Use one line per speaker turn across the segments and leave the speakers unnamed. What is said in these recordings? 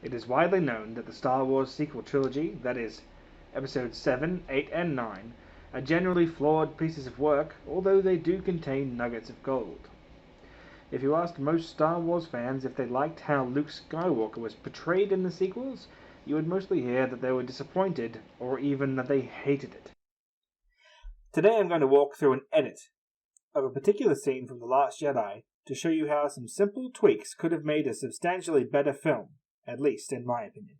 It is widely known that the Star Wars sequel trilogy, that is, Episodes 7, 8, and 9, are generally flawed pieces of work, although they do contain nuggets of gold. If you asked most Star Wars fans if they liked how Luke Skywalker was portrayed in the sequels, you would mostly hear that they were disappointed, or even that they hated it. Today I'm going to walk through an edit of a particular scene from The Last Jedi to show you how some simple tweaks could have made a substantially better film, at least in my opinion.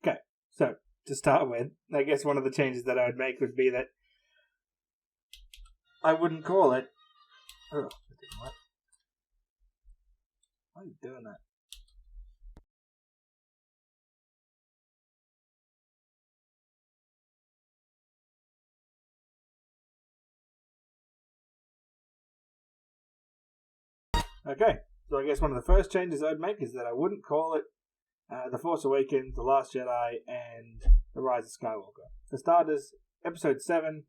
Okay, so to start with, I guess one of the changes that I would make would be that I wouldn't call it. Oh, that didn't work. Why are you doing that? Okay, so I guess one of the first changes I'd make is that I wouldn't call it The Force Awakens, The Last Jedi, and The Rise of Skywalker. For starters, Episode 7,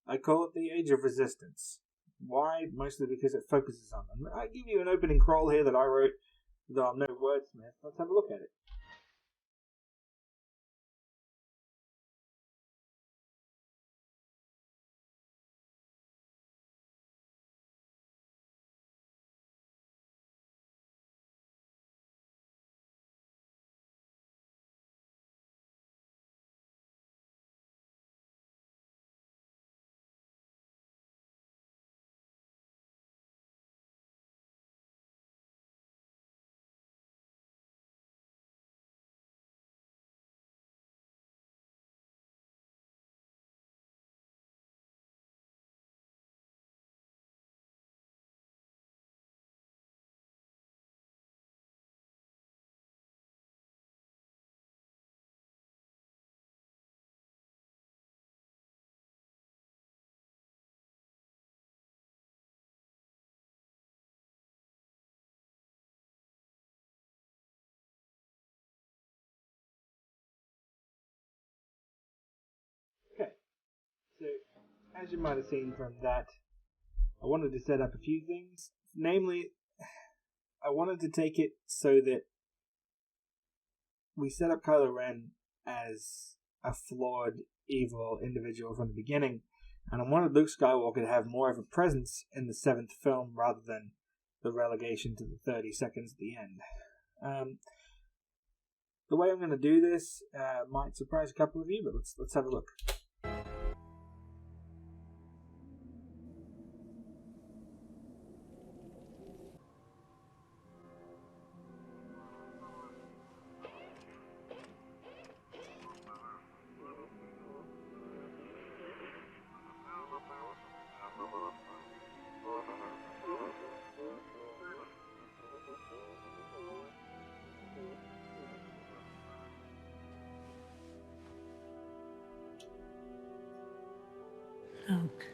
I call it The Age of Resistance. Why? Mostly because it focuses on them. I give you an opening crawl here that I wrote, though I'm no wordsmith. Let's have a look at it. Okay, so as you might have seen from that, I wanted to set up a few things. Namely, I wanted to take it so that we set up Kylo Ren as a flawed, evil individual from the beginning, and I wanted Luke Skywalker to have more of a presence in the 7th film rather than the relegation to the 30 seconds at the end. The way I'm going to do this might surprise a couple of you, but let's have a look.
Luke.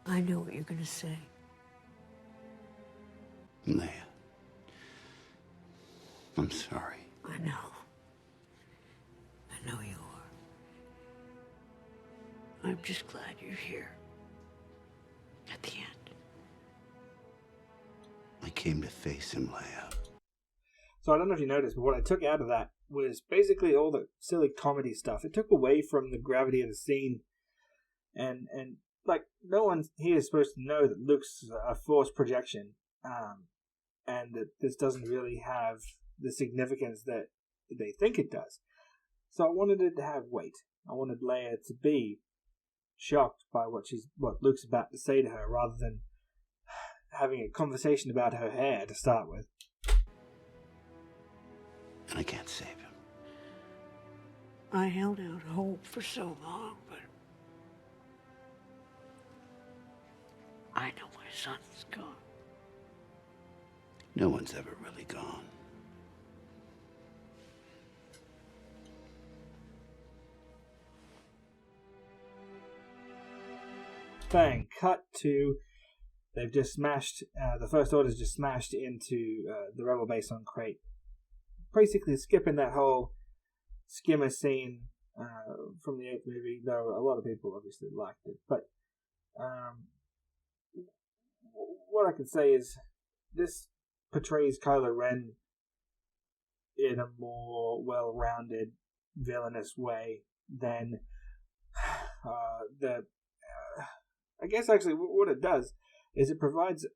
I know what you're gonna say.
Leia. I'm sorry.
I know. I know you are. I'm just glad you're here. At the end.
I came to face him, Leia.
So I don't know if you noticed, but what I took out of that was basically all the silly comedy stuff. It took away from the gravity of the scene, and like no one here is supposed to know that Luke's a force projection, and that this doesn't really have the significance that they think it does. So I wanted it to have weight. I wanted Leia to be shocked by what Luke's about to say to her, rather than having a conversation about her hair to start with.
And I can't save him.
I held out hope for so long, but I know my son's gone.
No one's ever really gone.
Bang, cut to... They've just smashed... the First Order's just smashed into the rebel base on Crate. Basically skipping that whole skimmer scene from the 8th movie, though a lot of people obviously liked it. But what I can say is this portrays Kylo Ren in a more well-rounded, villainous way than I guess actually what it does is it provides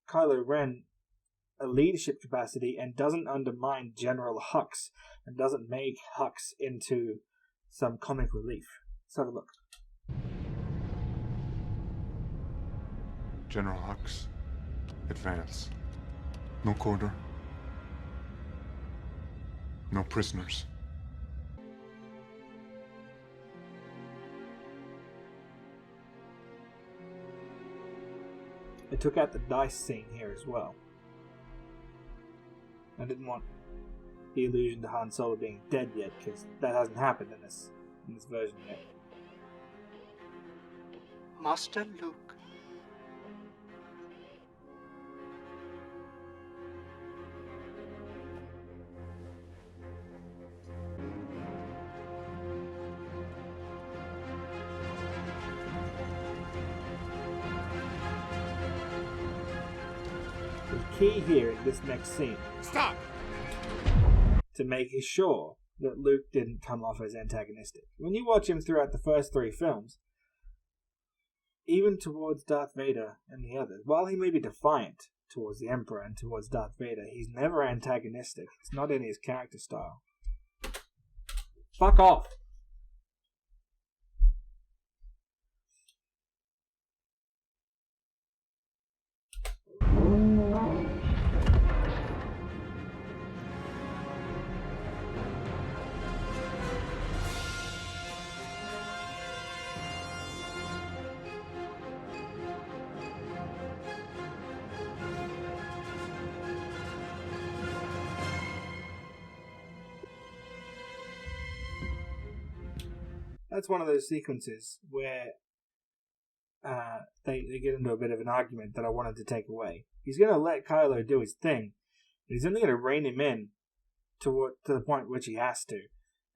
Kylo Ren a leadership capacity and doesn't undermine General Hux and doesn't make Hux into some comic relief. Let's have a look.
General Hux, advance. No quarter. No prisoners.
I took out the dice scene here as well. I didn't want the allusion to Han Solo being dead yet, because that hasn't happened in this version yet.
Master Luke.
The key here in this next scene.
Stop!
To make sure that Luke didn't come off as antagonistic. When you watch him throughout the first 3 films, even towards Darth Vader and the others, while he may be defiant towards the Emperor and towards Darth Vader, he's never antagonistic. It's not in his character style. Fuck off! That's one of those sequences where they get into a bit of an argument that I wanted to take away. He's going to let Kylo do his thing, but he's only going to rein him in to the point which he has to.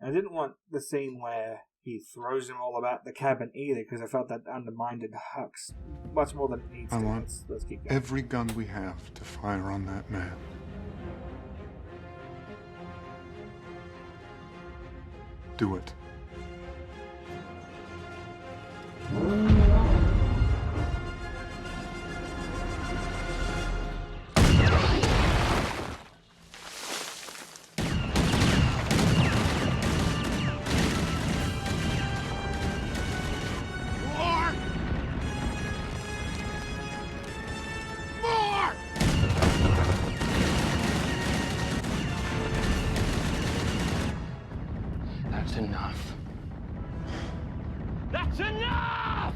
And I didn't want the scene where he throws him all about the cabin either, because I felt that undermined Hux much more than it needs to. Let's keep going.
Every gun we have to fire on that man. Do it.
That's enough. That's enough!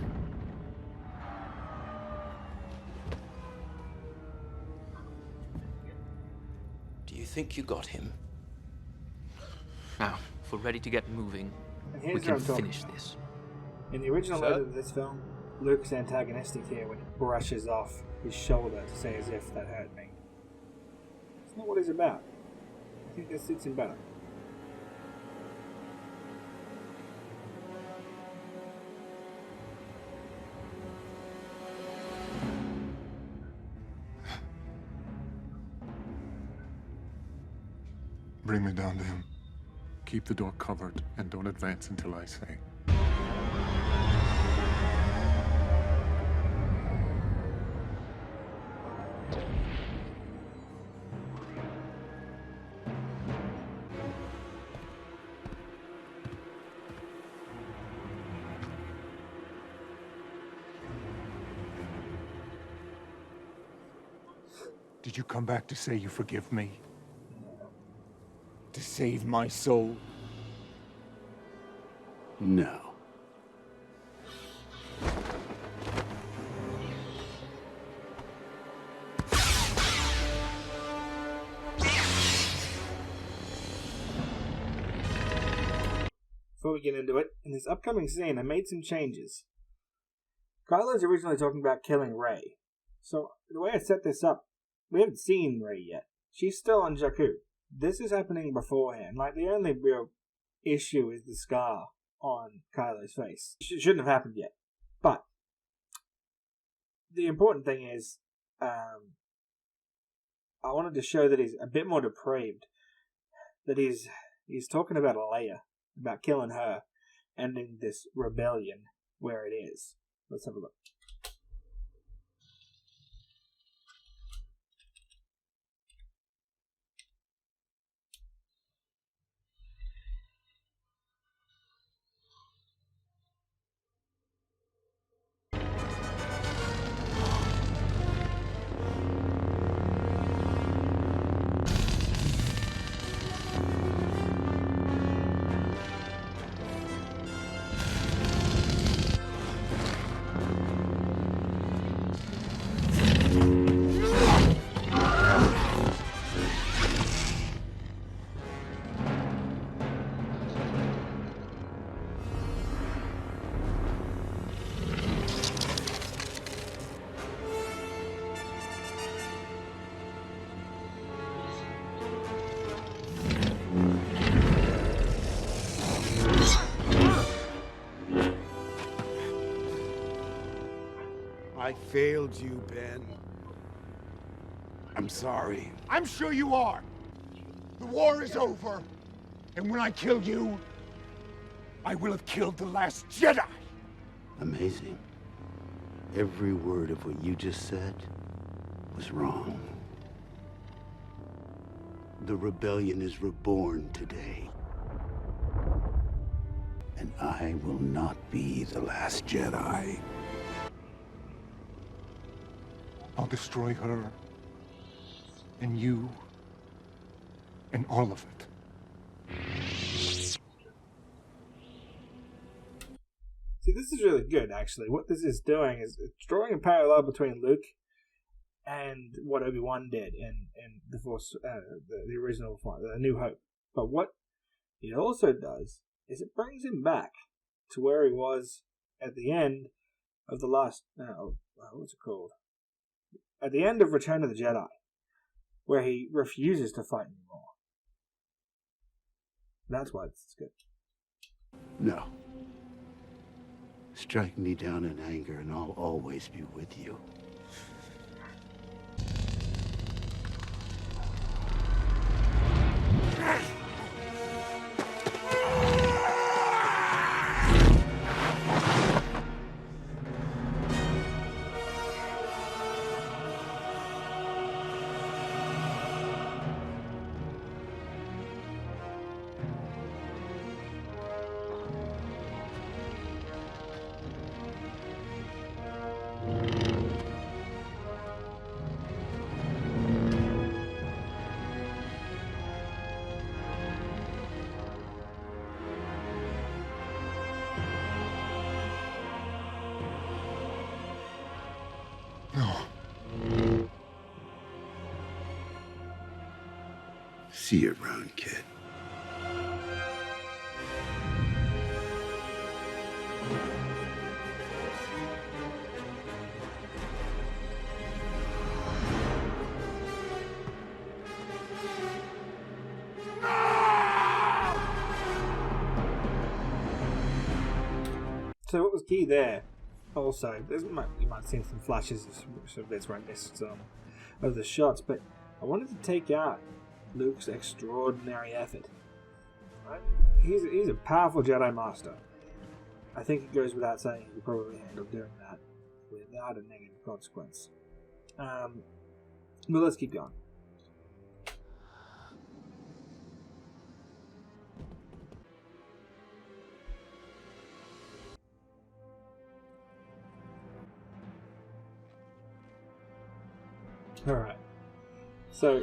Do you think you got him?
Now, if we're ready to get moving,
And
we
here's
can
what I'm talking
finish
about.
this.
In the original
Sir?
edit of this film, Luke's antagonistic here when he brushes off his shoulder to say as if that hurt me. It's not what he's about. I think this suits him better.
Bring me down to him. Keep the door covered and don't advance until I say. Did you come back to say you forgive me? To save my soul?
No.
before we get into it, in this upcoming scene, I made some changes. Kylo's originally talking about killing Rey. So, the way I set this up, we haven't seen Rey yet. She's still on Jakku. This is happening beforehand. Like, the only real issue is the scar on Kylo's face. It shouldn't have happened yet. But, the important thing is, I wanted to show that he's a bit more depraved. That he's talking about Leia, about killing her, ending this rebellion where it is. Let's have a look.
I failed you, Ben. I'm sorry. I'm sure you are. The war is over. And when I kill you, I will have killed the last Jedi.
Amazing. Every word of what you just said was wrong. The rebellion is reborn today. And I will not be the last Jedi.
I'll destroy her, and you, and all of it.
See, this is really good, actually. What this is doing is it's drawing a parallel between Luke and what Obi-Wan did in the Force, the original fight, the New Hope. But what it also does is it brings him back to where he was at the end of the last, what's it called? At the end of Return of the Jedi, where he refuses to fight anymore. That's why it's good.
No. Strike me down in anger and I'll always be with you. See you around, kid.
So what was key there? Also, you might have seen some flashes of some bits where I missed some of the shots, but I wanted to take out Luke's extraordinary effort. He's a powerful Jedi Master. I think it goes without saying he could probably handle doing that without a negative consequence. But let's keep going. Alright. So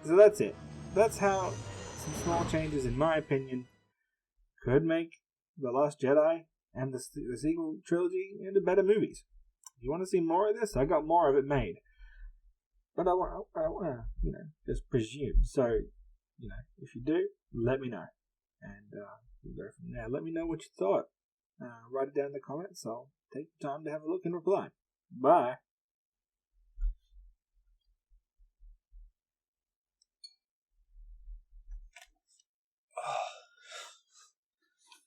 that's it. That's how some small changes, in my opinion, could make The Last Jedi and the sequel trilogy into better movies. If you want to see more of this, I got more of it made. But I want to, just presume. So, if you do, let me know. And we'll go from there. Let me know what you thought. Write it down in the comments. I'll take the time to have a look and reply. Bye.